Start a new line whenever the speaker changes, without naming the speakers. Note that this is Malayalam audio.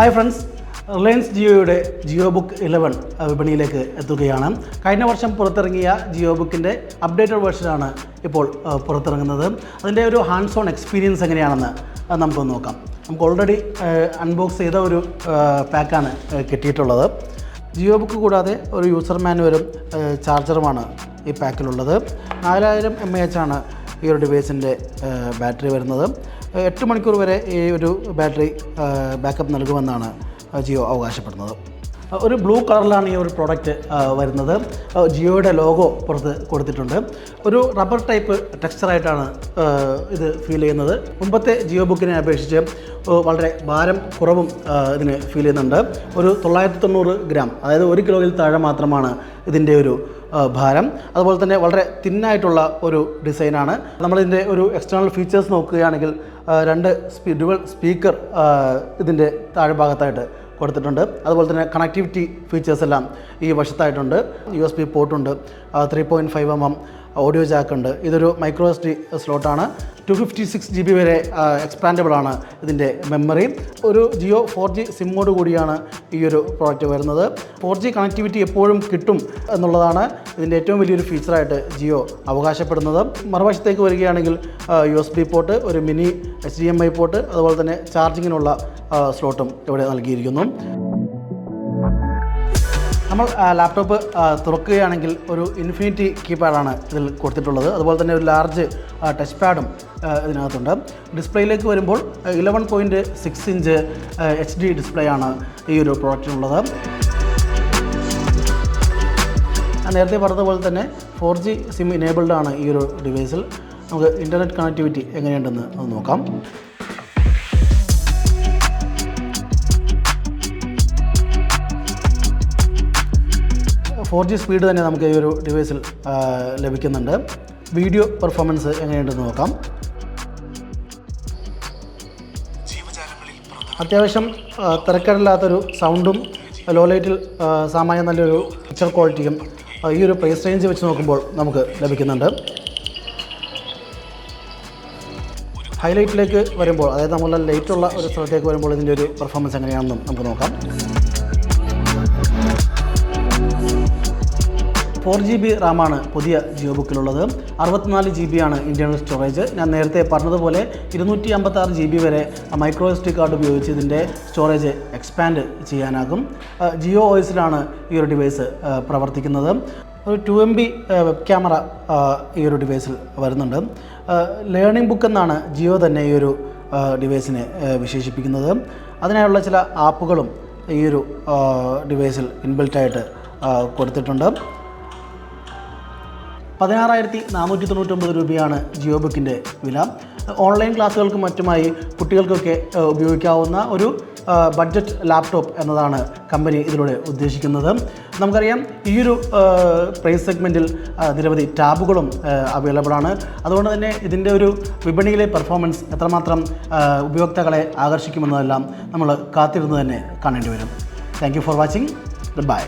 ഹായ് ഫ്രണ്ട്സ്, റിലയൻസ് ജിയോയുടെ ജിയോബുക്ക് 11 വിപണിയിലേക്ക് എത്തുകയാണ്. കഴിഞ്ഞ വർഷം പുറത്തിറങ്ങിയ ജിയോബുക്കിൻ്റെ അപ്ഡേറ്റഡ് വേർഷനാണ് ഇപ്പോൾ പുറത്തിറങ്ങുന്നത്. അതിൻ്റെ ഒരു ഹാൻഡ്സ് ഓൺ എക്സ്പീരിയൻസ് എങ്ങനെയാണെന്ന് നമുക്കൊന്ന് നോക്കാം. നമുക്ക് ഓൾറെഡി അൺബോക്സ് ചെയ്ത ഒരു പാക്കാണ് കിട്ടിയിട്ടുള്ളത്. ജിയോബുക്ക് കൂടാതെ ഒരു യൂസർ മാനുവലും ചാർജറുമാണ് ഈ പാക്കിലുള്ളത്. 4000 mAh ആണ് ഈ ഒരു ഡിവൈസിൻ്റെ ബാറ്ററി വരുന്നത്. 8 മണിക്കൂർ വരെ ഈ ഒരു ബാറ്ററി ബാക്കപ്പ് നൽകുമെന്നാണ് ജിയോ അവകാശപ്പെടുന്നത്. ഒരു ബ്ലൂ കളറിലാണ് ഈ ഒരു പ്രോഡക്റ്റ് വരുന്നത്. ജിയോയുടെ ലോഗോ പുറത്ത് കൊടുത്തിട്ടുണ്ട്. ഒരു റബ്ബർ ടൈപ്പ് ടെക്സ്ചറായിട്ടാണ് ഇത് ഫീൽ ചെയ്യുന്നത്. മുമ്പത്തെ ജിയോ ബുക്കിനെ അപേക്ഷിച്ച് വളരെ ഭാരം കുറവും ഇതിന് ഫീൽ ചെയ്യുന്നുണ്ട്. ഒരു 990 ഗ്രാം, അതായത് 1 കിലോയിൽ താഴെ മാത്രമാണ് ഇതിൻ്റെ ഒരു ഭാരം. അതുപോലെ തന്നെ വളരെ തിന്നായിട്ടുള്ള ഒരു ഡിസൈനാണ്. നമ്മളിതിൻ്റെ ഒരു എക്സ്റ്റേണൽ ഫീച്ചേഴ്സ് നോക്കുകയാണെങ്കിൽ 2 ഡ്യുവൽ സ്പീക്കർ ഇതിൻ്റെ താഴ്ഭാഗത്തായിട്ട് കൊടുത്തിട്ടുണ്ട്. അതുപോലെ തന്നെ കണക്ടിവിറ്റി ഫീച്ചേഴ്സ് എല്ലാം ഈ വശത്തായിട്ടുണ്ട്. USB പോർട്ടുണ്ട്, 3.5 mm ഓഡിയോ ജാക്ക് ഉണ്ട്. ഇതൊരു മൈക്രോ SD സ്ലോട്ടാണ്. 256 GB വരെ എക്സ്പാൻഡബിൾ ആണ് ഇതിൻ്റെ മെമ്മറി. ഒരു ജിയോ 4G സിമ്മോട് കൂടിയാണ് ഈ ഒരു പ്രോഡക്റ്റ് വരുന്നത്. 4G കണക്ടിവിറ്റി എപ്പോഴും കിട്ടും എന്നുള്ളതാണ് ഇതിൻ്റെ ഏറ്റവും വലിയൊരു ഫീച്ചറായിട്ട് ജിയോ അവകാശപ്പെടുന്നത്. മറുവശത്തേക്ക് വരികയാണെങ്കിൽ USB പോർട്ട്, ഒരു മിനി HDMI പോർട്ട്, അതുപോലെ തന്നെ ചാർജിങ്ങിനുള്ള സ്ലോട്ടും ഇവിടെ നൽകിയിരിക്കുന്നു. നമ്മൾ ലാപ്ടോപ്പ് തുറക്കുകയാണെങ്കിൽ ഒരു ഇൻഫിനിറ്റി കീപാഡാണ് ഇതിൽ കൊടുത്തിട്ടുള്ളത്. അതുപോലെ തന്നെ ഒരു ലാർജ് ടച്ച് പാഡും ഇതിനകത്തുണ്ട്. ഡിസ്പ്ലേയിലേക്ക് വരുമ്പോൾ 11.6 ഇഞ്ച് HD ഡിസ്പ്ലേ ആണ് ഈ ഒരു പ്രോഡക്റ്റിനുള്ളത്. ഞാൻ നേരത്തെ പറഞ്ഞതുപോലെ തന്നെ 4G സിം ഇനേബിൾഡ് ആണ് ഈ ഒരു ഡിവൈസിൽ. നമുക്ക് ഇൻ്റർനെറ്റ് കണക്ടിവിറ്റി എങ്ങനെയുണ്ടെന്ന് അത് നോക്കാം. .4G സ്പീഡ് തന്നെ നമുക്ക് ഈ ഒരു ഡിവൈസിൽ ലഭിക്കുന്നുണ്ട്. വീഡിയോ പെർഫോമൻസ് എങ്ങനെയുണ്ടെന്ന് നോക്കാം. അത്യാവശ്യം തിരക്കേടില്ലാത്തൊരു സൗണ്ടും ലോ ലൈറ്റിൽ സാമാന്യം നല്ലൊരു പിക്ചർ ക്വാളിറ്റിയും ഈ ഒരു പ്രൈസ് റേഞ്ച് വെച്ച് നോക്കുമ്പോൾ നമുക്ക് ലഭിക്കുന്നുണ്ട്. ഹൈലൈറ്റിലേക്ക് വരുമ്പോൾ, അതായത് നമ്മളുടെ ലൈറ്റുള്ള ഒരു സ്ഥലത്തേക്ക് വരുമ്പോൾ ഇതിൻ്റെ ഒരു പെർഫോമൻസ് എങ്ങനെയാണെന്നും നമുക്ക് നോക്കാം. 4GB റാമാണ് പുതിയ ജിയോ ബുക്കിലുള്ളത്. 64 GB ആണ് ഇൻറ്റേർണൽ സ്റ്റോറേജ്. ഞാൻ നേരത്തെ പറഞ്ഞതുപോലെ 256 GB വരെ മൈക്രോ SD കാർഡ് ഉപയോഗിച്ച് ഇതിൻ്റെ സ്റ്റോറേജ് എക്സ്പാൻഡ് ചെയ്യാനാകും. ജിയോ OSലാണ് ഈ ഒരു ഡിവൈസ് പ്രവർത്തിക്കുന്നത്. ഒരു 2 MB വെബ് ക്യാമറ ഈ ഒരു ഡിവൈസിൽ വരുന്നുണ്ട്. ലേണിംഗ് ബുക്ക് എന്നാണ് ജിയോ തന്നെ ഈ ഒരു ഡിവൈസിനെ വിശേഷിപ്പിക്കുന്നത്. അതിനായുള്ള ചില ആപ്പുകളും ഈ ഒരു ഡിവൈസിൽ ഇൻബിൽറ്റായിട്ട് കൊടുത്തിട്ടുണ്ട്. 16,499 രൂപയാണ് ജിയോ ബുക്കിൻ്റെ വില. ഓൺലൈൻ ക്ലാസ്സുകൾക്കും മറ്റുമായി കുട്ടികൾക്കൊക്കെ ഉപയോഗിക്കാവുന്ന ഒരു ബഡ്ജറ്റ് ലാപ്ടോപ്പ് എന്നതാണ് കമ്പനി ഇതിലൂടെ ഉദ്ദേശിക്കുന്നത്. നമുക്കറിയാം, ഈയൊരു പ്രൈസ് സെഗ്മെൻറ്റിൽ നിരവധി ടാബുകളും അവൈലബിൾ ആണ്. അതുകൊണ്ട് തന്നെ ഇതിൻ്റെ ഒരു വിപണിയിലെ പെർഫോമൻസ് എത്രമാത്രം ഉപയോക്താക്കളെ ആകർഷിക്കുമെന്നതെല്ലാം നമ്മൾ കാത്തിരുന്ന് തന്നെ കാണേണ്ടി വരും. Thank you for watching. Good bye.